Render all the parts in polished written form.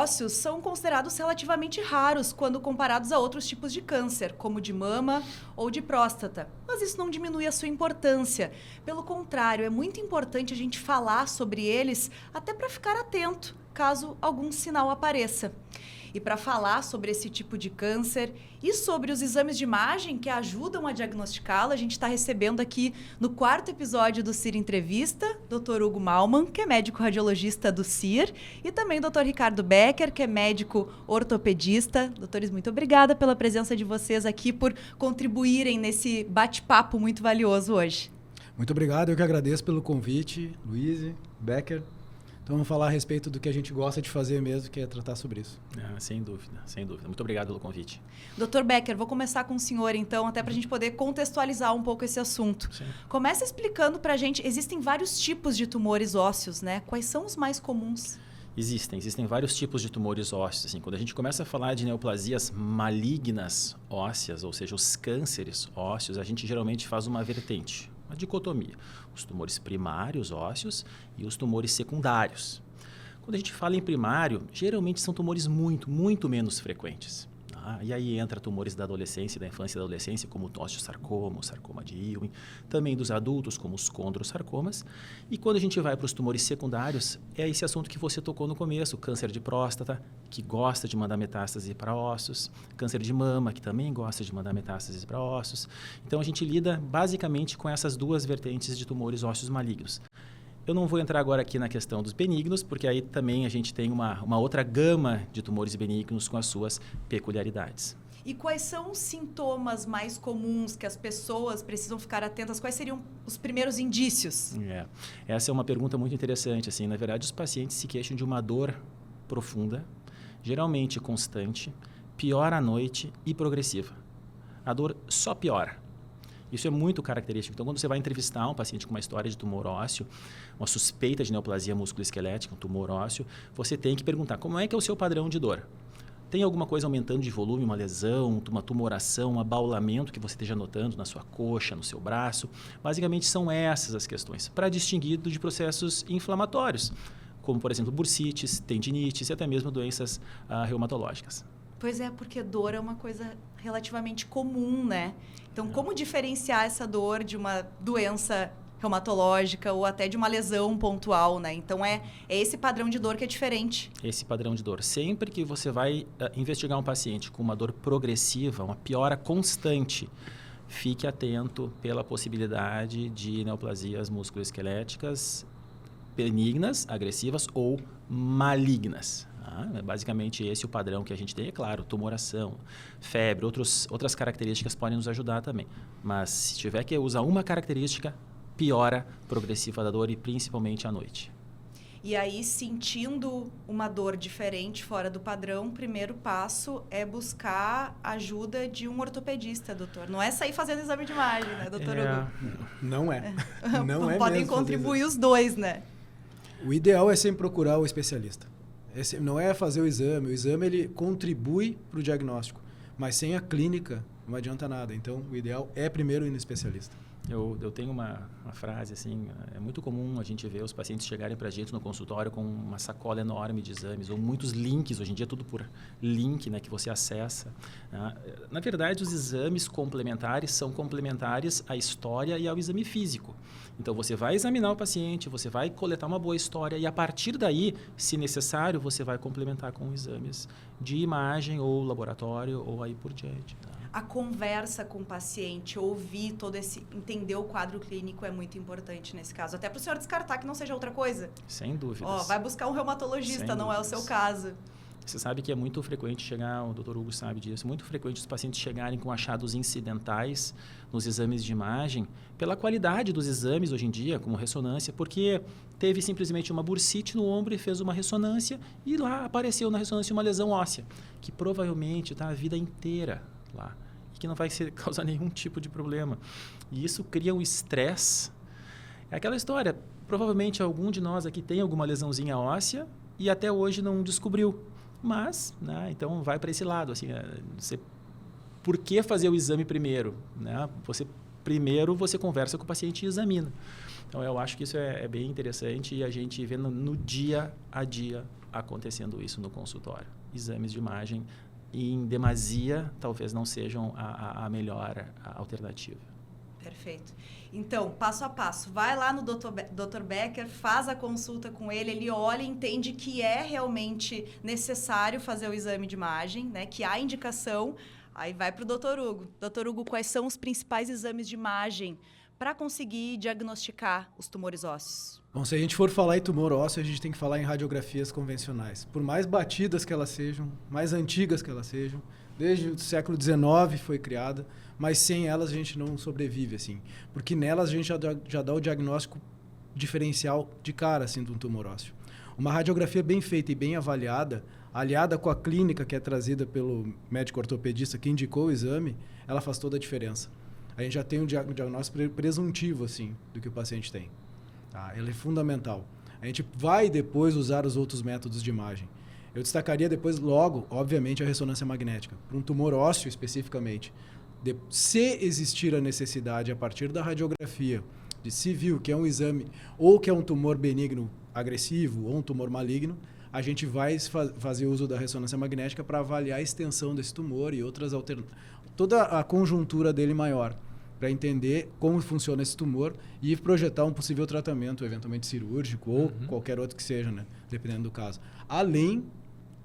ósseos são considerados relativamente raros quando comparados a outros tipos de câncer, como de mama ou de próstata. Mas isso não diminui a sua importância. Pelo contrário, é muito importante a gente falar sobre eles até para ficar atento caso algum sinal apareça. E para falar sobre esse tipo de câncer e sobre os exames de imagem que ajudam a diagnosticá-lo, a gente está recebendo aqui no 4º episódio do CIR Entrevista, Dr. Hugo Mallmann, que é médico radiologista do CIR, e também o Dr. Ricardo Becker, que é médico ortopedista. Doutores, muito obrigada pela presença de vocês aqui, por contribuírem nesse bate-papo muito valioso hoje. Muito obrigado, eu que agradeço pelo convite, Luiz, Becker. Então vamos falar a respeito do que a gente gosta de fazer mesmo, que é tratar sobre isso. Sem dúvida, sem dúvida. Muito obrigado pelo convite. Dr. Becker, vou começar com o senhor então, até para a gente poder contextualizar um pouco esse assunto. Sim. Começa explicando para a gente, existem vários tipos de tumores ósseos, né? Quais são os mais comuns? Existem vários tipos de tumores ósseos. Assim, quando a gente começa a falar de neoplasias malignas ósseas, ou seja, os cânceres ósseos, a gente geralmente faz uma vertente, uma dicotomia. Os tumores primários ósseos e os tumores secundários. Quando a gente fala em primário, geralmente são tumores muito menos frequentes. E aí entra tumores da adolescência, da infância e da adolescência, como o osteosarcoma, o sarcoma de Ewing, também dos adultos, como os condrosarcomas. E quando a gente vai para os tumores secundários, é esse assunto que você tocou no começo, câncer de próstata, que gosta de mandar metástase para ossos, câncer de mama, que também gosta de mandar metástases para ossos. Então a gente lida basicamente com essas duas vertentes de tumores ósseos malignos. Eu não vou entrar agora aqui na questão dos benignos, porque aí também a gente tem uma outra gama de tumores benignos com as suas peculiaridades. E quais são os sintomas mais comuns que as pessoas precisam ficar atentas? Quais seriam os primeiros indícios? Essa é uma pergunta muito interessante. Assim, na verdade, os pacientes se queixam de uma dor profunda, geralmente constante, piora à noite e progressiva. A dor só piora. Isso é muito característico. Então, quando você vai entrevistar um paciente com uma história de tumor ósseo, uma suspeita de neoplasia musculoesquelética, um tumor ósseo, você tem que perguntar como é que é o seu padrão de dor. Tem alguma coisa aumentando de volume, uma lesão, uma tumoração, um abaulamento que você esteja notando na sua coxa, no seu braço? Basicamente, são essas as questões, para distinguir de processos inflamatórios, como, por exemplo, bursites, tendinites e até mesmo doenças reumatológicas. Pois é, porque dor é uma coisa relativamente comum, né? Então, como diferenciar essa dor de uma doença reumatológica ou até de uma lesão pontual, né? Então, é esse padrão de dor que é diferente. Esse padrão de dor. Sempre que você vai investigar um paciente com uma dor progressiva, uma piora constante, fique atento pela possibilidade de neoplasias musculoesqueléticas benignas, agressivas ou malignas. Basicamente, esse é o padrão que a gente tem. É claro, tumoração, febre, outras características podem nos ajudar também. Mas se tiver que usar uma característica, piora progressiva da dor e principalmente à noite. E aí, sentindo uma dor diferente fora do padrão, o primeiro passo é buscar ajuda de um ortopedista, doutor. Não é sair fazendo exame de imagem, né, doutor Hugo? Não é. Não é Podem mesmo contribuir os dois, né? O ideal é sempre procurar o especialista. Não é fazer o exame ele contribui para o diagnóstico, mas sem a clínica não adianta nada. Então, o ideal é primeiro ir no especialista. Eu tenho uma frase assim, é muito comum a gente ver os pacientes chegarem para a gente no consultório com uma sacola enorme de exames, ou muitos links, hoje em dia é tudo por link, né, que você acessa. Na verdade, os exames complementares são complementares à história e ao exame físico. Então, você vai examinar o paciente, você vai coletar uma boa história e, a partir daí, se necessário, você vai complementar com exames de imagem ou laboratório ou aí por diante. A conversa com o paciente, ouvir entender o quadro clínico é muito importante nesse caso. Até para o senhor descartar que não seja outra coisa. Sem dúvidas. Vai buscar um reumatologista, não é o seu caso. Você sabe que é muito frequente chegar, o Dr. Hugo sabe disso, muito frequente os pacientes chegarem com achados incidentais nos exames de imagem, pela qualidade dos exames hoje em dia, como ressonância, porque teve simplesmente uma bursite no ombro e fez uma ressonância e lá apareceu na ressonância uma lesão óssea, que provavelmente está a vida inteira lá e que não vai causar nenhum tipo de problema. E isso cria um estresse. É aquela história, provavelmente algum de nós aqui tem alguma lesãozinha óssea e até hoje não descobriu. Mas, né, então vai para esse lado, assim, por que fazer o exame primeiro? Né? Você primeiro você conversa com o paciente e examina. Então, eu acho que isso é bem interessante e a gente vê no dia a dia acontecendo isso no consultório. Exames de imagem, em demasia, talvez não sejam a melhor alternativa. Perfeito. Então, passo a passo, vai lá no Dr. Becker, faz a consulta com ele, ele olha e entende que é realmente necessário fazer o exame de imagem, né, que há indicação, aí vai para o Dr. Hugo. Dr. Hugo, quais são os principais exames de imagem para conseguir diagnosticar os tumores ósseos? Bom, se a gente for falar em tumor ósseo, a gente tem que falar em radiografias convencionais. Por mais batidas que elas sejam, mais antigas que elas sejam, desde o século XIX foi criada, mas sem elas a gente não sobrevive, assim. Porque nelas a gente já dá o diagnóstico diferencial de cara, assim, de um tumor ósseo. Uma radiografia bem feita e bem avaliada, aliada com a clínica que é trazida pelo médico ortopedista que indicou o exame, ela faz toda a diferença. A gente já tem um diagnóstico presuntivo, assim, do que o paciente tem. Tá? Ele é fundamental. A gente vai depois usar os outros métodos de imagem. Eu destacaria depois, logo, obviamente, a ressonância magnética. Para um tumor ósseo, especificamente. Se existir a necessidade, a partir da radiografia, de se viu que é um exame ou que é um tumor benigno agressivo ou um tumor maligno, a gente vai fazer uso da ressonância magnética para avaliar a extensão desse tumor e outras alternativas. Toda a conjuntura dele maior, para entender como funciona esse tumor e projetar um possível tratamento, eventualmente cirúrgico ou qualquer outro que seja, né? Dependendo do caso. Além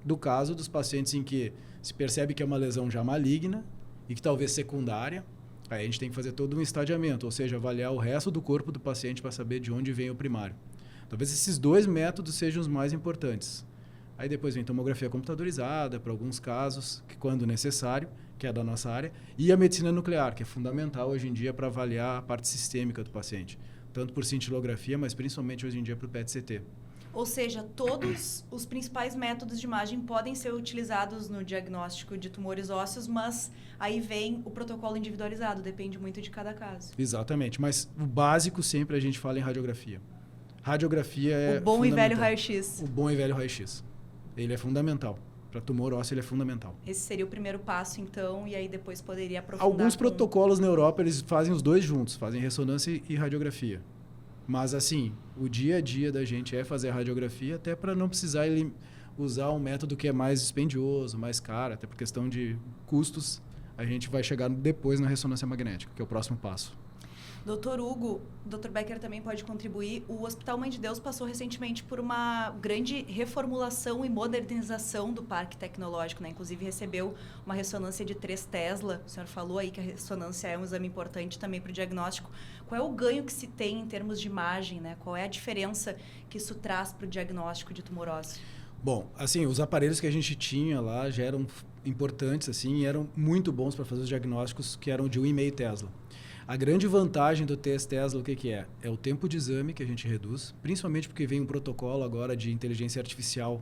do caso dos pacientes em que se percebe que é uma lesão já maligna e que talvez secundária, aí a gente tem que fazer todo um estadiamento, ou seja, avaliar o resto do corpo do paciente para saber de onde vem o primário. Talvez esses dois métodos sejam os mais importantes. Aí depois vem tomografia computadorizada, para alguns casos, que quando necessário, que é da nossa área, e a medicina nuclear, que é fundamental hoje em dia para avaliar a parte sistêmica do paciente, tanto por cintilografia, mas principalmente hoje em dia para o PET-CT. Ou seja, todos os principais métodos de imagem podem ser utilizados no diagnóstico de tumores ósseos, mas aí vem o protocolo individualizado, depende muito de cada caso. Exatamente, mas o básico sempre a gente fala em radiografia. Radiografia é o bom e velho raio-x. O bom e velho raio-x. Ele é fundamental. Para tumor ósseo, ele é fundamental. Esse seria o primeiro passo, então, e aí depois poderia aprofundar. Alguns protocolos na Europa, eles fazem os dois juntos, fazem ressonância e radiografia. Mas, assim, o dia a dia da gente é fazer a radiografia, até para não precisar usar um método que é mais dispendioso, mais caro, até por questão de custos, a gente vai chegar depois na ressonância magnética, que é o próximo passo. Dr. Hugo, Dr. Becker também pode contribuir. O Hospital Mãe de Deus passou recentemente por uma grande reformulação e modernização do parque tecnológico, né? Inclusive recebeu uma ressonância de 3 Tesla. O senhor falou aí que a ressonância é um exame importante também para o diagnóstico. Qual é o ganho que se tem em termos de imagem, né? Qual é a diferença que isso traz para o diagnóstico de tumor ósseo? Bom, assim, os aparelhos que a gente tinha lá já eram importantes, assim, e eram muito bons para fazer os diagnósticos, que eram de 1,5 Tesla. A grande vantagem do teste Tesla, o que é? É o tempo de exame que a gente reduz, principalmente porque vem um protocolo agora de inteligência artificial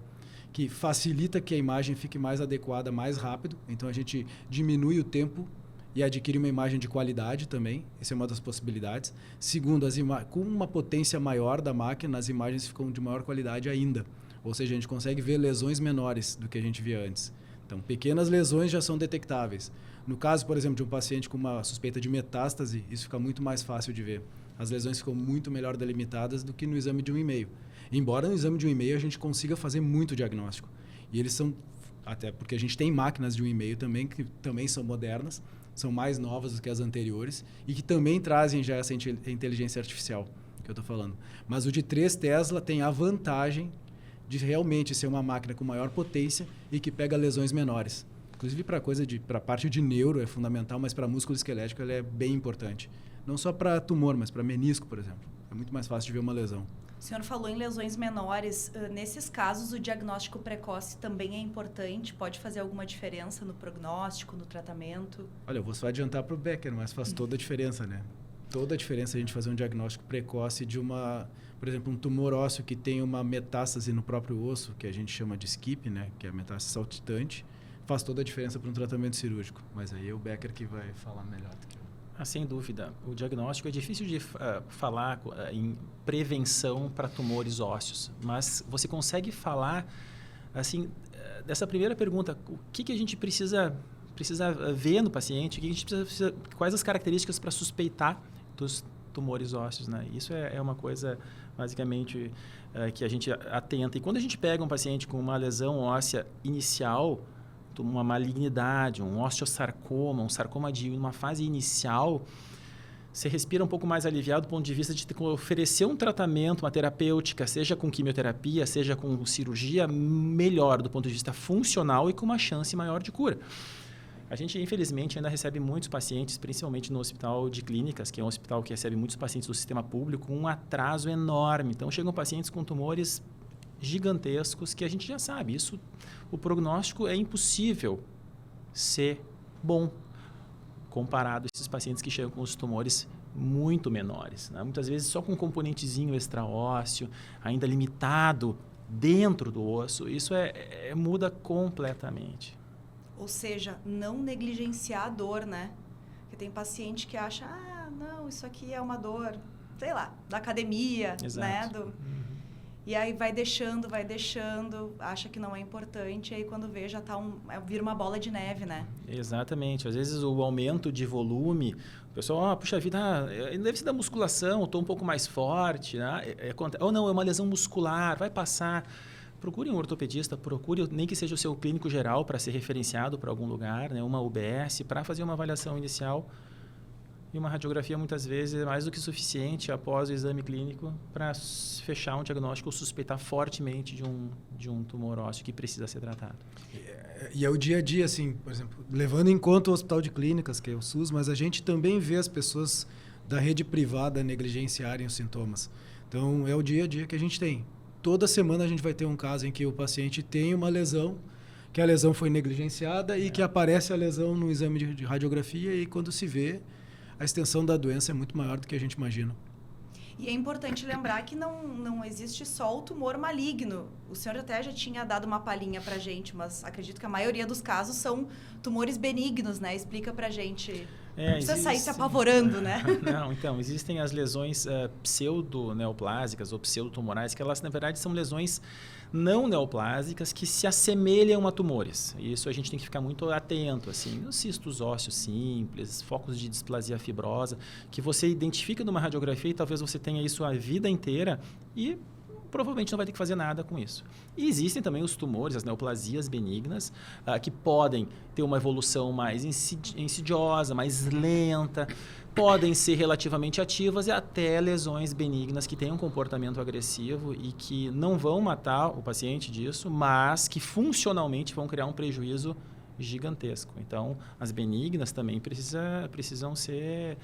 que facilita que a imagem fique mais adequada, mais rápido. Então, a gente diminui o tempo e adquire uma imagem de qualidade também. Essa é uma das possibilidades. Segundo, com uma potência maior da máquina, as imagens ficam de maior qualidade ainda. Ou seja, a gente consegue ver lesões menores do que a gente via antes. Então, pequenas lesões já são detectáveis. No caso, por exemplo, de um paciente com uma suspeita de metástase, isso fica muito mais fácil de ver. As lesões ficam muito melhor delimitadas do que no exame de 1,5. Embora no exame de 1,5 a gente consiga fazer muito diagnóstico. E eles são, até porque a gente tem máquinas de 1,5 também, que também são modernas, são mais novas do que as anteriores e que também trazem já essa inteligência artificial que eu estou falando. Mas o de 3 Tesla tem a vantagem de realmente ser uma máquina com maior potência e que pega lesões menores. Inclusive para a parte de neuro é fundamental, mas para músculo esquelético ela é bem importante. Não só para tumor, mas para menisco, por exemplo. É muito mais fácil de ver uma lesão. O senhor falou em lesões menores. Nesses casos, o diagnóstico precoce também é importante? Pode fazer alguma diferença no prognóstico, no tratamento? Olha, eu vou só adiantar para o Becker, mas faz toda a diferença, né? Toda a diferença a gente fazer um diagnóstico precoce de por exemplo, um tumor ósseo que tem uma metástase no próprio osso, que a gente chama de SCIP, né? Que é a metástase saltitante. Faz toda a diferença para um tratamento cirúrgico. Mas aí é o Becker que vai falar melhor do que eu. Sem dúvida. O diagnóstico é difícil de falar em prevenção para tumores ósseos, mas você consegue falar, assim, dessa primeira pergunta, o que a gente precisa precisa ver no paciente, o que a gente precisa, quais as características para suspeitar dos tumores ósseos, né? Isso é uma coisa, basicamente, que a gente atenta. E quando a gente pega um paciente com uma lesão óssea inicial, uma malignidade, um osteosarcoma, um sarcoma de uma fase inicial, você respira um pouco mais aliviado do ponto de vista de oferecer um tratamento, uma terapêutica, seja com quimioterapia, seja com cirurgia, melhor do ponto de vista funcional e com uma chance maior de cura. A gente, infelizmente, ainda recebe muitos pacientes, principalmente no Hospital de Clínicas, que é um hospital que recebe muitos pacientes do sistema público, com um atraso enorme. Então, chegam pacientes com tumores gigantescos que a gente já sabe. Isso, o prognóstico é impossível ser bom comparado a esses pacientes que chegam com os tumores muito menores, né? Muitas vezes só com um componentezinho extraósseo, ainda limitado dentro do osso. Isso muda completamente. Ou seja, não negligenciar a dor, né? Porque tem paciente que acha, não, isso aqui é uma dor, sei lá, da academia, Exato. né? E aí vai deixando, acha que não é importante, e aí quando vê já vira uma bola de neve, né? Exatamente. Às vezes o aumento de volume, o pessoal, puxa vida, deve ser da musculação, eu estou um pouco mais forte, né? Ou não, é uma lesão muscular, vai passar. Procure um ortopedista, procure, nem que seja o seu clínico geral para ser referenciado para algum lugar, né? Uma UBS, para fazer uma avaliação inicial. E uma radiografia, muitas vezes, é mais do que suficiente após o exame clínico para fechar um diagnóstico ou suspeitar fortemente de um tumor ósseo que precisa ser tratado. E é o dia a dia, assim, por exemplo, levando em conta o Hospital de Clínicas, que é o SUS, mas a gente também vê as pessoas da rede privada negligenciarem os sintomas. Então, é o dia a dia que a gente tem. Toda semana a gente vai ter um caso em que o paciente tem uma lesão, que a lesão foi negligenciada e que aparece a lesão no exame de radiografia e quando se vê, a extensão da doença é muito maior do que a gente imagina. E é importante lembrar que não existe só o tumor maligno. O senhor até já tinha dado uma palhinha pra gente, mas acredito que a maioria dos casos são tumores benignos, né? Explica pra gente. Não precisa sair se apavorando, né? Não, então, existem as lesões pseudo-neoplásicas ou pseudotumorais, que elas, na verdade, são lesões não neoplásicas que se assemelham a tumores. E isso a gente tem que ficar muito atento, assim. Os cistos ósseos simples, focos de displasia fibrosa, que você identifica numa radiografia e talvez você tenha isso a vida inteira e provavelmente não vai ter que fazer nada com isso. E existem também os tumores, as neoplasias benignas, que podem ter uma evolução mais insidiosa, mais lenta, podem ser relativamente ativas e até lesões benignas que têm um comportamento agressivo e que não vão matar o paciente disso, mas que funcionalmente vão criar um prejuízo gigantesco. Então, as benignas também precisam ser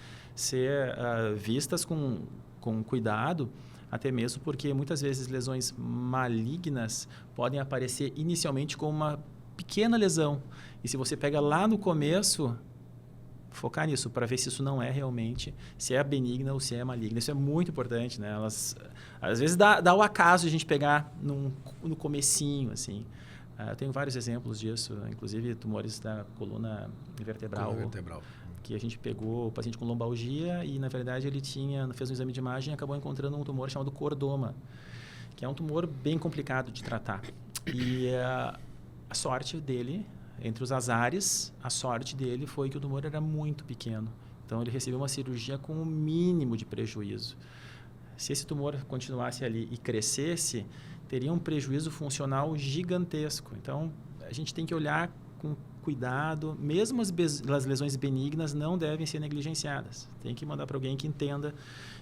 vistas com cuidado, até mesmo porque muitas vezes lesões malignas podem aparecer inicialmente como uma pequena lesão. E se você pega lá no começo, focar nisso para ver se isso não é realmente, se é benigna ou se é maligna. Isso é muito importante, né? Às vezes dá o acaso de a gente pegar no comecinho, assim. Eu tenho vários exemplos disso, inclusive tumores da coluna vertebral. Que a gente pegou o paciente com lombalgia e, na verdade, ele fez um exame de imagem e acabou encontrando um tumor chamado cordoma, que é um tumor bem complicado de tratar. E a sorte dele, entre os azares, a sorte dele foi que o tumor era muito pequeno. Então, ele recebeu uma cirurgia com o mínimo de prejuízo. Se esse tumor continuasse ali e crescesse, teria um prejuízo funcional gigantesco. Então, a gente tem que olhar com cuidado, mesmo as lesões benignas não devem ser negligenciadas. Tem que mandar para alguém que entenda.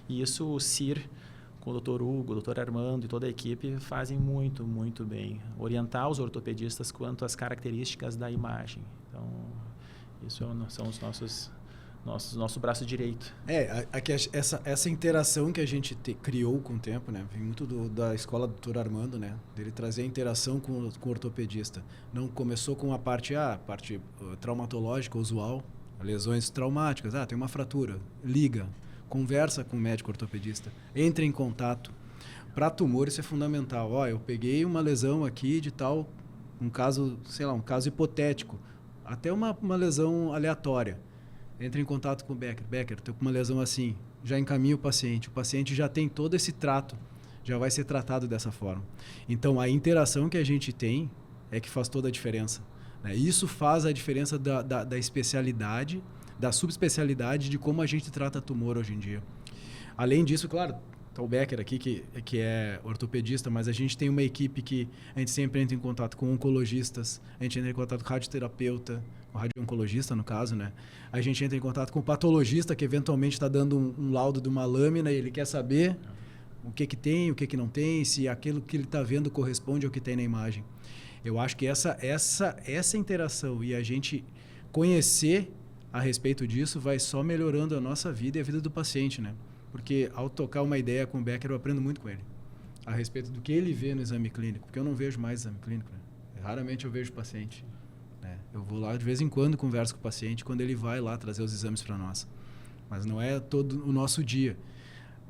E isso o CIR, com o Dr. Hugo, o Dr. Armando e toda a equipe fazem muito, muito bem. Orientar os ortopedistas quanto às características da imagem. Então, isso são os nosso braço direito. Essa interação que a gente criou com o tempo, né? Vem muito da escola do Dr. Armando, né? Dele trazer a interação com o ortopedista. Não começou com a parte traumatológica usual, lesões traumáticas. Tem uma fratura, liga, conversa com o médico ortopedista, entre em contato. Para tumor isso é fundamental. Eu peguei uma lesão aqui de tal, um caso hipotético, até uma lesão aleatória. Entra em contato com o Becker. Becker, estou com uma lesão assim. Já encaminha o paciente já tem todo esse trato, já vai ser tratado dessa forma. Então, a interação que a gente tem é que faz toda a diferença. né? Isso faz a diferença da especialidade, da subespecialidade de como a gente trata tumor hoje em dia. Além disso, claro, tá o Becker aqui, que é ortopedista, mas a gente tem uma equipe que a gente sempre entra em contato com oncologistas, a gente entra em contato com radioterapeuta, o radio-oncologista no caso, né? A gente entra em contato com o patologista, que eventualmente está dando um laudo de uma lâmina e ele quer saber o que tem, o que não tem, se aquilo que ele está vendo corresponde ao que tem na imagem. Eu acho que essa interação e a gente conhecer a respeito disso vai só melhorando a nossa vida e a vida do paciente, né? Porque ao tocar uma ideia com o Becker, eu aprendo muito com ele a respeito do que ele vê no exame clínico, porque eu não vejo mais exame clínico, né? Raramente eu vejo o paciente, né? Eu vou lá de vez em quando, converso com o paciente quando ele vai lá trazer os exames para nós, mas não é todo o nosso dia.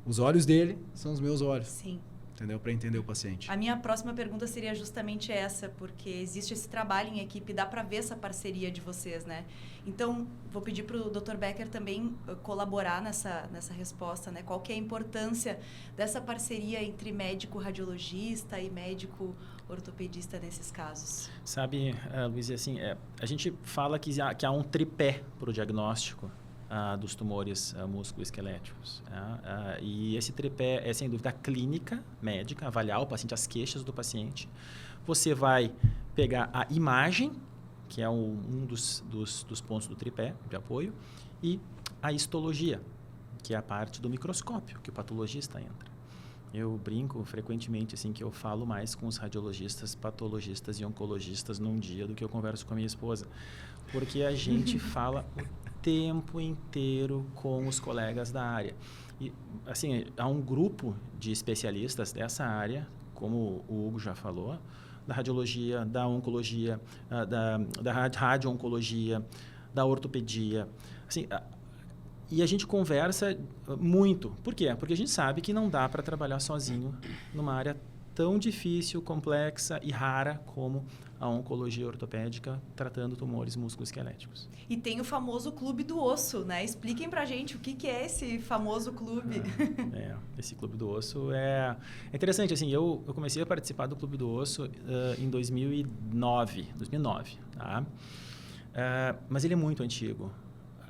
Os olhos dele são os meus olhos. Sim. Entendeu? Para entender o paciente. A minha próxima pergunta seria justamente essa, porque existe esse trabalho em equipe, dá para ver essa parceria de vocês, né? Então, vou pedir para o Dr. Becker também colaborar nessa resposta, né? Qual que é a importância dessa parceria entre médico radiologista e médico ortopedista nesses casos? Sabe, Luiz, assim, a gente fala que há um tripé para o diagnóstico dos tumores musculoesqueléticos. E esse tripé é, sem dúvida, a clínica médica, avaliar o paciente, as queixas do paciente. Você vai pegar a imagem, que é um dos pontos do tripé de apoio, e a histologia, que é a parte do microscópio, que o patologista entra. Eu brinco frequentemente assim que eu falo mais com os radiologistas, patologistas e oncologistas num dia do que eu converso com a minha esposa, porque a gente fala o tempo inteiro com os colegas da área. E assim, há um grupo de especialistas dessa área, como o Hugo já falou, da radiologia, da oncologia, da radio-oncologia, da ortopedia, assim, e a gente conversa muito. Por quê? Porque a gente sabe que não dá para trabalhar sozinho numa área tão difícil, complexa e rara como a oncologia ortopédica, tratando tumores musculoesqueléticos. E tem o famoso Clube do Osso, né? Expliquem pra gente o que é esse famoso clube. Esse Clube do Osso é interessante. Assim, eu comecei a participar do Clube do Osso em 2009, tá? Mas ele é muito antigo.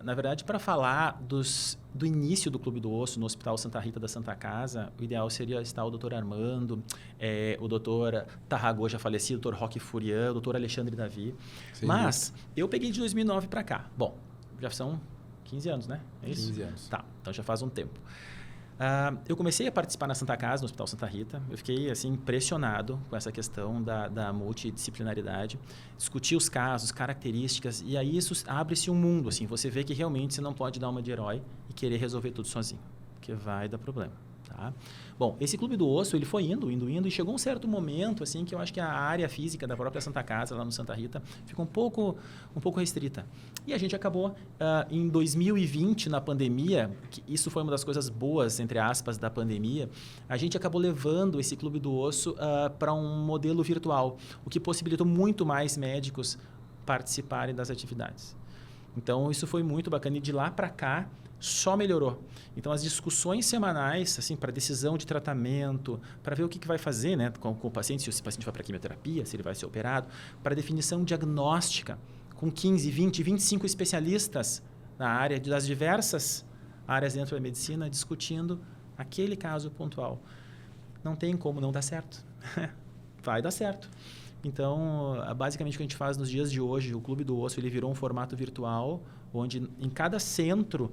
Na verdade, para falar do início do Clube do Osso no Hospital Santa Rita da Santa Casa, o ideal seria estar o Dr. Armando, o Dr. Tarragô, já falecido, o Dr. Roque Furian, o Dr. Alexandre Davi. Sim, mas eu peguei de 2009 para cá. Bom, já são 15 anos, né? É isso? 15 anos. Tá, então já faz um tempo. Eu comecei a participar na Santa Casa, no Hospital Santa Rita. Eu fiquei assim, impressionado com essa questão da multidisciplinaridade. Discutir os casos, características, e aí isso abre-se um mundo. Assim, você vê que realmente você não pode dar uma de herói e querer resolver tudo sozinho, porque vai dar problema. Tá? Bom, esse Clube do Osso, ele foi indo, e chegou um certo momento assim que eu acho que a área física da própria Santa Casa, lá no Santa Rita, ficou um pouco restrita. E a gente acabou, em 2020, na pandemia, que isso foi uma das coisas boas, entre aspas, da pandemia, a gente acabou levando esse Clube do Osso para um modelo virtual, o que possibilitou muito mais médicos participarem das atividades. Então, isso foi muito bacana. E de lá para cá, só melhorou. Então, as discussões semanais, assim, para decisão de tratamento, para ver o que vai fazer, né, com o paciente, se o paciente vai para quimioterapia, se ele vai ser operado, para definição diagnóstica, com 15, 20, 25 especialistas na área, das diversas áreas dentro da medicina, discutindo aquele caso pontual. Não tem como não dar certo. Vai dar certo. Então, basicamente, o que a gente faz nos dias de hoje, o Clube do Osso, ele virou um formato virtual, onde em cada centro,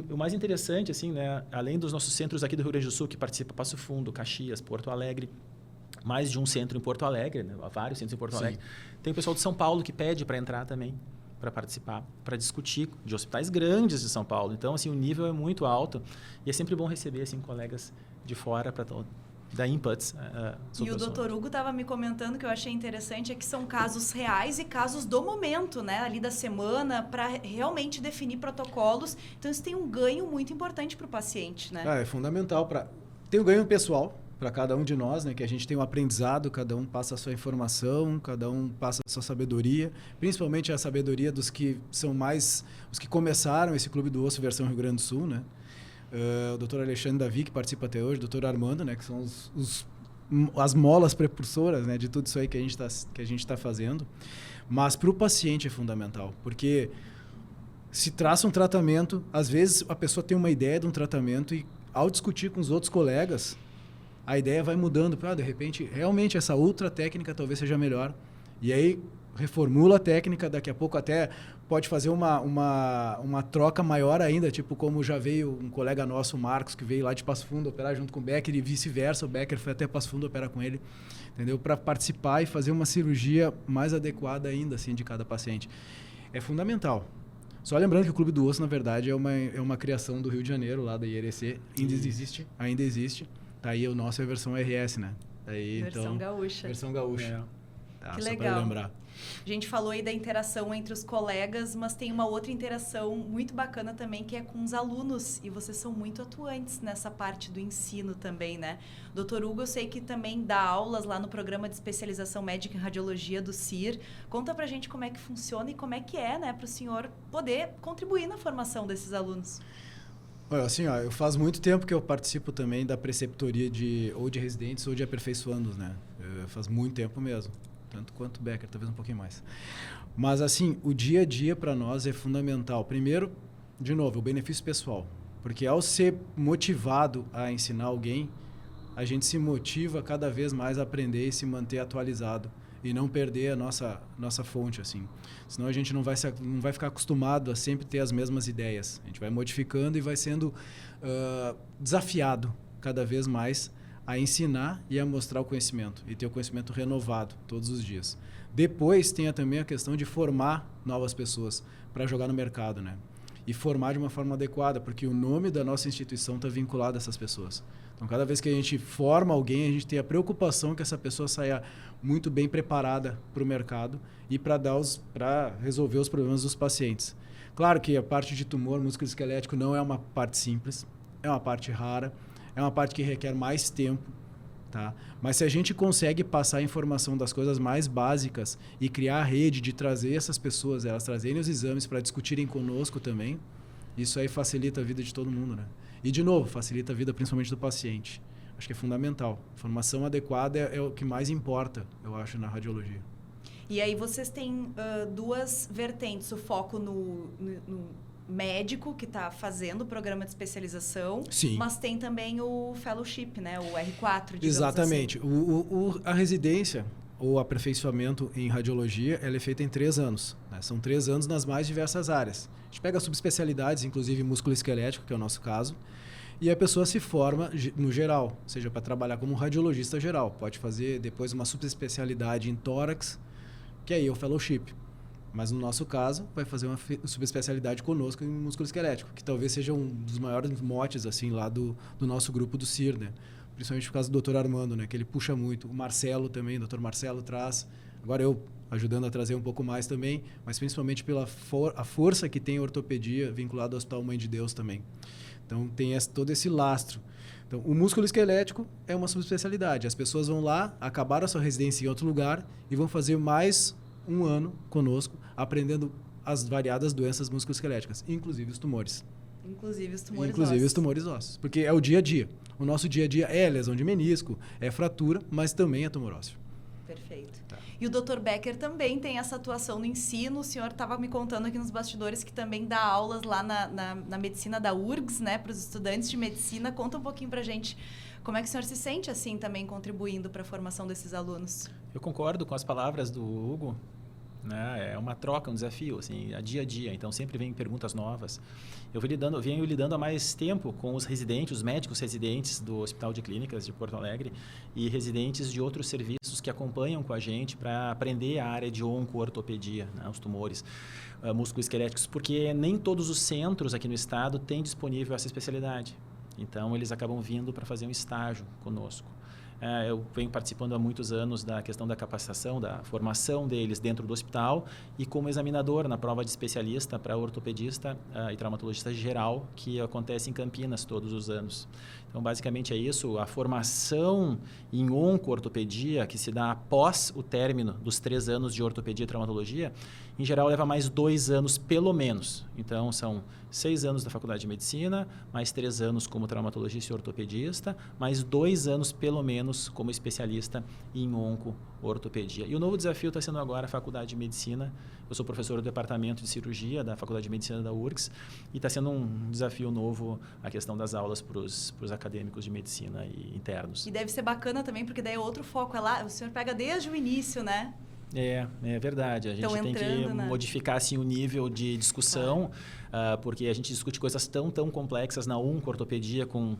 o mais interessante, assim, né, além dos nossos centros aqui do Rio Grande do Sul, que participa Passo Fundo, Caxias, Porto Alegre, mais de um centro em Porto Alegre, né, vários centros em Porto Alegre, tem o pessoal de São Paulo que pede para entrar também, para participar, para discutir, de hospitais grandes de São Paulo. Então, assim, o nível é muito alto e é sempre bom receber, assim, colegas de fora para dar inputs. E o Dr. Hugo estava me comentando que eu achei interessante, é que são casos reais e casos do momento, né? Ali da semana, para realmente definir protocolos. Então, isso tem um ganho muito importante para o paciente, né? É fundamental. Tem um ganho pessoal para cada um de nós, né? Que a gente tem um aprendizado, cada um passa a sua informação, cada um passa a sua sabedoria, principalmente a sabedoria dos que são mais... os que começaram esse Clube do Osso versão Rio Grande do Sul, né? O Dr. Alexandre Davi, que participa até hoje, o Dr. Armando, né, que são os as molas prepulsoras, né, de tudo isso aí que a gente tá fazendo. Mas para o paciente é fundamental, porque se traça um tratamento, às vezes a pessoa tem uma ideia de um tratamento e ao discutir com os outros colegas, a ideia vai mudando. De repente, realmente essa outra técnica talvez seja melhor. E aí reformula a técnica, daqui a pouco até pode fazer uma troca maior ainda, tipo como já veio um colega nosso, o Marcos, que veio lá de Passo Fundo operar junto com o Becker e vice-versa, o Becker foi até Passo Fundo operar com ele, entendeu? Para participar e fazer uma cirurgia mais adequada ainda assim de cada paciente. É fundamental. Só lembrando que o Clube do Osso, na verdade, é uma criação do Rio de Janeiro, lá da IRC. Ainda existe. Tá aí o nosso é a versão RS, né? Aí, versão gaúcha. Versão gaúcha. Tá, que só legal. para lembrar. A gente falou aí da interação entre os colegas, mas tem uma outra interação muito bacana também, que é com os alunos. E vocês são muito atuantes nessa parte do ensino também, né? Doutor Hugo, eu sei que também dá aulas lá no programa de especialização médica em radiologia do CIR. Conta pra gente como é que funciona e como é que é, né, para o senhor poder contribuir na formação desses alunos. Olha, assim, eu faz muito tempo que eu participo também da preceptoria ou de residentes ou de aperfeiçoandos, né? Faz muito tempo mesmo. Tanto quanto o Becker, talvez um pouquinho mais. Mas, assim, o dia a dia para nós é fundamental. Primeiro, de novo, o benefício pessoal. Porque ao ser motivado a ensinar alguém, a gente se motiva cada vez mais a aprender e se manter atualizado. E não perder a nossa fonte, assim. Senão a gente não vai ficar acostumado a sempre ter as mesmas ideias. A gente vai modificando e vai sendo desafiado cada vez mais a ensinar e a mostrar o conhecimento. E ter o conhecimento renovado todos os dias. Depois tem também a questão de formar novas pessoas para jogar no mercado, né? E formar de uma forma adequada, porque o nome da nossa instituição está vinculado a essas pessoas. Então, cada vez que a gente forma alguém, a gente tem a preocupação que essa pessoa saia muito bem preparada para o mercado e para resolver os problemas dos pacientes. Claro que a parte de tumor musculoesquelético não é uma parte simples, é uma parte rara, é uma parte que requer mais tempo, tá? Mas se a gente consegue passar a informação das coisas mais básicas e criar a rede de trazer essas pessoas, elas trazerem os exames para discutirem conosco também, isso aí facilita a vida de todo mundo, né? E, de novo, facilita a vida principalmente do paciente. Acho que é fundamental. Formação adequada é o que mais importa, eu acho, na radiologia. E aí vocês têm duas vertentes, o foco no médico que está fazendo o programa de especialização, Sim. Mas tem também o fellowship, né? O R4, digamos Exatamente. Assim. A residência ou aperfeiçoamento em radiologia, ela é feita em 3 anos. Né? São 3 anos nas mais diversas áreas. A gente pega subespecialidades, inclusive músculo-esquelético, que é o nosso caso, e a pessoa se forma no geral, ou seja, para trabalhar como radiologista geral. Pode fazer depois uma subespecialidade em tórax, que aí é o fellowship. Mas no nosso caso, vai fazer uma subespecialidade conosco em músculo-esquelético, que talvez seja um dos maiores motes assim, lá do nosso grupo do CIR, né? Principalmente por causa do Dr. Armando, né? Que ele puxa muito. O Marcelo também, o Dr. Marcelo traz. Agora eu ajudando a trazer um pouco mais também, mas principalmente pela a força que tem a ortopedia vinculada ao Hospital Mãe de Deus também. Então tem todo esse lastro. Então, o músculo esquelético é uma subespecialidade. As pessoas vão lá, acabaram a sua residência em outro lugar e vão fazer mais um ano conosco, aprendendo as variadas doenças musculoesqueléticas, inclusive os tumores. Inclusive os tumores Inclusive ósseos. os tumores ósseos. Porque é o dia a dia. O nosso dia a dia é lesão de menisco, é fratura, mas também é tumor ósseo. Perfeito. Tá. E o Dr. Becker também tem essa atuação no ensino. O senhor estava me contando aqui nos bastidores que também dá aulas lá na medicina da URGS, né, para os estudantes de medicina. Conta um pouquinho para a gente como é que o senhor se sente assim também contribuindo para a formação desses alunos. Eu concordo com as palavras do Hugo. Né? É uma troca, um desafio, assim, a dia, então sempre vem perguntas novas. Eu venho lidando há mais tempo com os residentes, os médicos residentes do Hospital de Clínicas de Porto Alegre e residentes de outros serviços que acompanham com a gente para aprender a área de onco-ortopedia, né? Os tumores musculoesqueléticos, porque nem todos os centros aqui no estado têm disponível essa especialidade. Então, eles acabam vindo para fazer um estágio conosco. Eu venho participando há muitos anos da questão da capacitação, da formação deles dentro do hospital e como examinador na prova de especialista para ortopedista e traumatologista geral, que acontece em Campinas todos os anos. Então, basicamente é isso. A formação em onco-ortopedia, que se dá após o término dos 3 anos de ortopedia e traumatologia, em geral leva mais 2 anos pelo menos. Então, são 6 anos da faculdade de medicina, mais 3 anos como traumatologista e ortopedista, mais 2 anos pelo menos alunos como especialista em onco-ortopedia. E o novo desafio está sendo agora a Faculdade de Medicina. Eu sou professor do Departamento de Cirurgia da Faculdade de Medicina da URGS e está sendo um desafio novo a questão das aulas para os acadêmicos de medicina e internos. E deve ser bacana também, porque daí é outro foco, o senhor pega desde o início, né? É verdade. A gente tem que modificar assim, o nível de discussão, porque a gente discute coisas tão complexas na onco-ortopedia com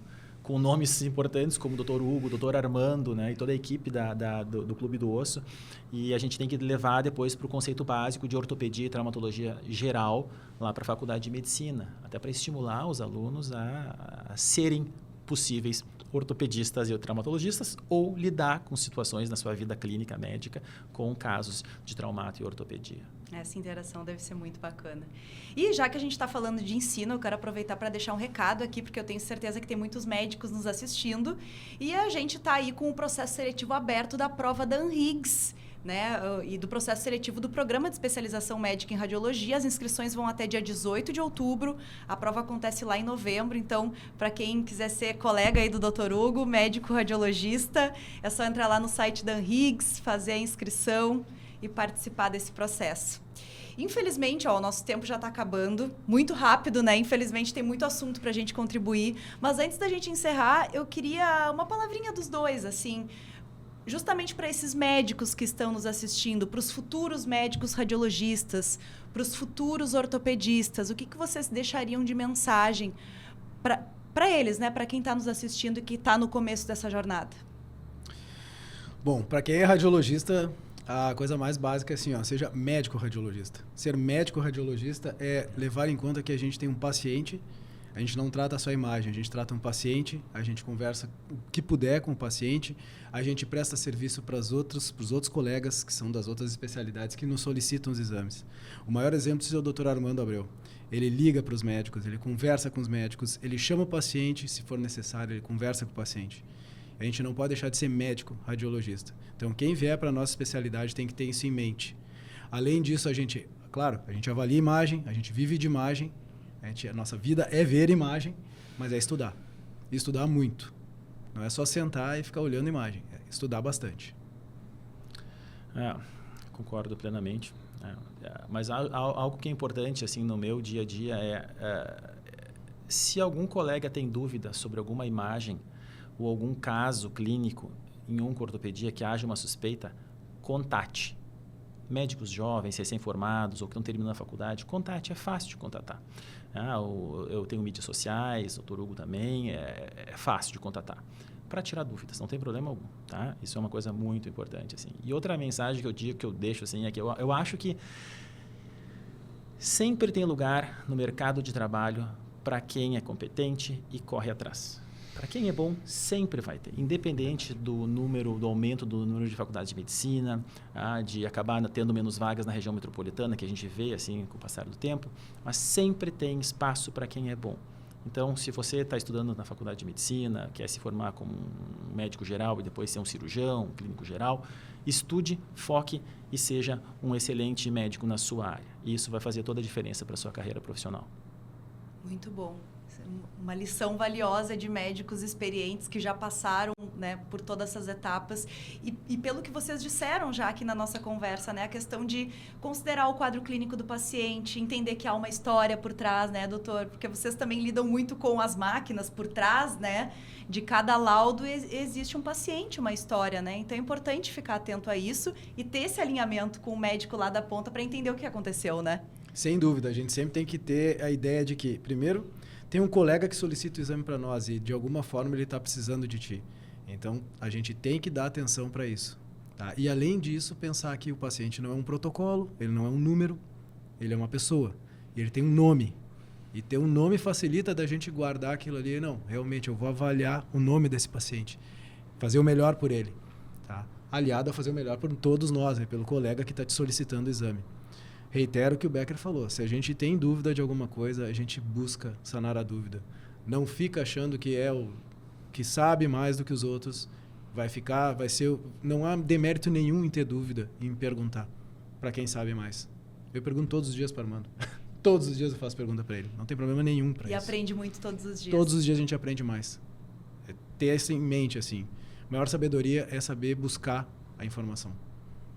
nomes importantes como o Dr. Hugo, o Dr. Armando, né, e toda a equipe do Clube do Osso. E a gente tem que levar depois para o conceito básico de ortopedia e traumatologia geral lá para a Faculdade de Medicina, até para estimular os alunos a serem possíveis ortopedistas e traumatologistas ou lidar com situações na sua vida clínica médica com casos de traumato e ortopedia. Essa interação deve ser muito bacana. E já que a gente está falando de ensino, eu quero aproveitar para deixar um recado aqui, porque eu tenho certeza que tem muitos médicos nos assistindo. E a gente está aí com o processo seletivo aberto da prova da ANRIGS, né? E do processo seletivo do Programa de Especialização Médica em Radiologia. As inscrições vão até dia 18 de outubro. A prova acontece lá em novembro. Então, para quem quiser ser colega aí do Dr. Hugo, médico radiologista, é só entrar lá no site da ANRIGS, fazer a inscrição e participar desse processo. Infelizmente, o nosso tempo já está acabando, muito rápido, né? Infelizmente, tem muito assunto para a gente contribuir. Mas antes da gente encerrar, eu queria uma palavrinha dos dois, assim, justamente para esses médicos que estão nos assistindo, para os futuros médicos radiologistas, para os futuros ortopedistas. O que vocês deixariam de mensagem para eles, né? Para quem está nos assistindo e que está no começo dessa jornada? Bom, para quem é radiologista, a coisa mais básica é assim, seja médico radiologista. Ser médico radiologista é levar em conta que a gente tem um paciente, a gente não trata só a imagem, a gente trata um paciente, a gente conversa o que puder com o paciente, a gente presta serviço para os outros colegas que são das outras especialidades que nos solicitam os exames. O maior exemplo disso é o Dr. Armando Abreu. Ele liga para os médicos, ele conversa com os médicos, ele chama o paciente, se for necessário, ele conversa com o paciente. A gente não pode deixar de ser médico radiologista. Então, quem vier para a nossa especialidade tem que ter isso em mente. Além disso, a gente avalia imagem, a gente vive de imagem, a nossa vida é ver imagem, mas é estudar. E estudar muito. Não é só sentar e ficar olhando imagem, é estudar bastante. Concordo plenamente. Mas algo que é importante assim, no meu dia a dia se algum colega tem dúvida sobre alguma imagem, ou algum caso clínico em onco-ortopedia que haja uma suspeita, contate. Médicos jovens, recém-formados ou que não terminam a faculdade, contate, é fácil de contatar. Eu tenho mídias sociais, o Dr. Hugo também, é fácil de contatar. Para tirar dúvidas, não tem problema algum. Tá? Isso é uma coisa muito importante. Assim. E outra mensagem que eu deixo assim, é que eu acho que sempre tem lugar no mercado de trabalho para quem é competente e corre atrás. Para quem é bom, sempre vai ter, independente do aumento do número de faculdades de medicina, de acabar tendo menos vagas na região metropolitana, que a gente vê assim com o passar do tempo, mas sempre tem espaço para quem é bom. Então, se você está estudando na faculdade de medicina, quer se formar como um médico geral e depois ser um cirurgião, um clínico geral, estude, foque e seja um excelente médico na sua área. E isso vai fazer toda a diferença para a sua carreira profissional. Muito bom. Uma lição valiosa de médicos experientes que já passaram, né, por todas essas etapas. E pelo que vocês disseram já aqui na nossa conversa, né, a questão de considerar o quadro clínico do paciente, entender que há uma história por trás, né, doutor? Porque vocês também lidam muito com as máquinas por trás, né? De cada laudo existe um paciente, uma história, né? Então é importante ficar atento a isso e ter esse alinhamento com o médico lá da ponta para entender o que aconteceu, né? Sem dúvida, a gente sempre tem que ter a ideia de que, primeiro, tem um colega que solicita o exame para nós e, de alguma forma, ele está precisando de ti. Então, a gente tem que dar atenção para isso. Tá? E, além disso, pensar que o paciente não é um protocolo, ele não é um número, ele é uma pessoa. E ele tem um nome. E ter um nome facilita da gente guardar aquilo ali. Não, realmente, eu vou avaliar o nome desse paciente. Fazer o melhor por ele. Tá? Aliado a fazer o melhor por todos nós, né? Pelo colega que está te solicitando o exame. Reitero o que o Becker falou, se a gente tem dúvida de alguma coisa, a gente busca sanar a dúvida. Não fica achando que é o que sabe mais do que os outros, vai ser, não há demérito nenhum em ter dúvida e em perguntar para quem sabe mais. Eu pergunto todos os dias para o Armando. Todos os dias eu faço pergunta para ele, não tem problema nenhum para isso. E aprende muito todos os dias. Todos os dias a gente aprende mais. É ter isso em mente, assim. maior sabedoria é saber buscar a informação.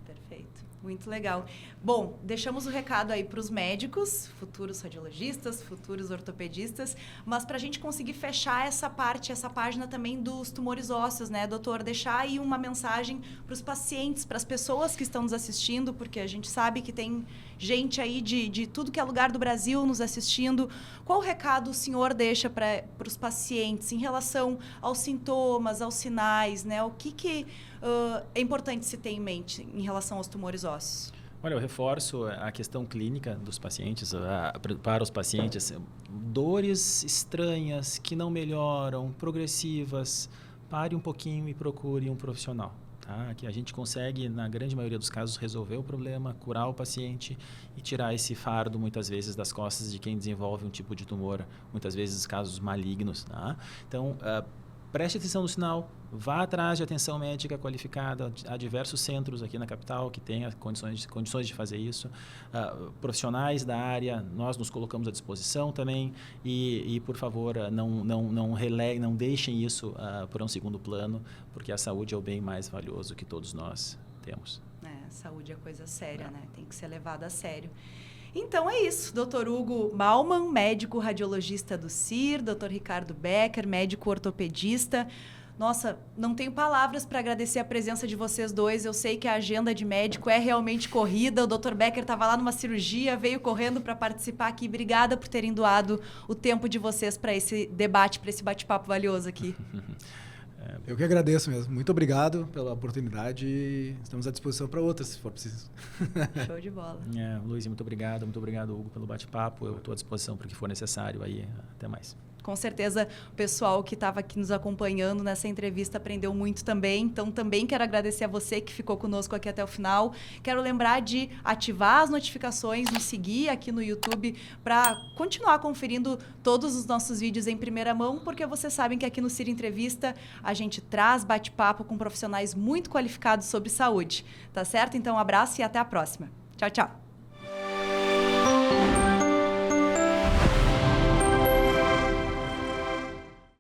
Perfeito. Muito legal. Bom, deixamos o recado aí para os médicos, futuros radiologistas, futuros ortopedistas, mas para a gente conseguir fechar essa parte, essa página também dos tumores ósseos, né, doutor? Deixar aí uma mensagem para os pacientes, para as pessoas que estão nos assistindo, porque a gente sabe que tem gente aí de tudo que é lugar do Brasil nos assistindo. Qual o recado o senhor deixa para os pacientes em relação aos sintomas, aos sinais, né? O que é importante se ter em mente em relação aos tumores ósseos? Olha, eu reforço a questão clínica dos pacientes, para os pacientes. Dores estranhas que não melhoram, progressivas, pare um pouquinho e procure um profissional. Tá? Que a gente consegue, na grande maioria dos casos, resolver o problema, curar o paciente e tirar esse fardo, muitas vezes, das costas de quem desenvolve um tipo de tumor, muitas vezes casos malignos. Tá? Então, preste atenção no sinal, vá atrás de atenção médica qualificada. Há diversos centros aqui na capital que têm condições de fazer isso. Profissionais da área, nós nos colocamos à disposição também. E por favor, não deixem isso por um segundo plano, porque a saúde é o bem mais valioso que todos nós temos. Saúde é coisa séria, né? Tem que ser levada a sério. Então é isso, Dr. Hugo Malman, médico radiologista do CIR, Dr. Ricardo Becker, médico ortopedista. Nossa, não tenho palavras para agradecer a presença de vocês dois. Eu sei que a agenda de médico é realmente corrida. O Dr. Becker estava lá numa cirurgia, veio correndo para participar aqui. Obrigada por terem doado o tempo de vocês para esse debate, para esse bate-papo valioso aqui. Eu que agradeço mesmo. Muito obrigado pela oportunidade e estamos à disposição para outras, se for preciso. Show de bola. Luiz, muito obrigado, Hugo, pelo bate-papo. Eu estou à disposição para o que for necessário aí. Até mais. Com certeza o pessoal que estava aqui nos acompanhando nessa entrevista aprendeu muito também. Então, também quero agradecer a você que ficou conosco aqui até o final. Quero lembrar de ativar as notificações, nos seguir aqui no YouTube para continuar conferindo todos os nossos vídeos em primeira mão, porque vocês sabem que aqui no CIR Entrevista a gente traz bate-papo com profissionais muito qualificados sobre saúde. Tá certo? Então, um abraço e até a próxima. Tchau, tchau.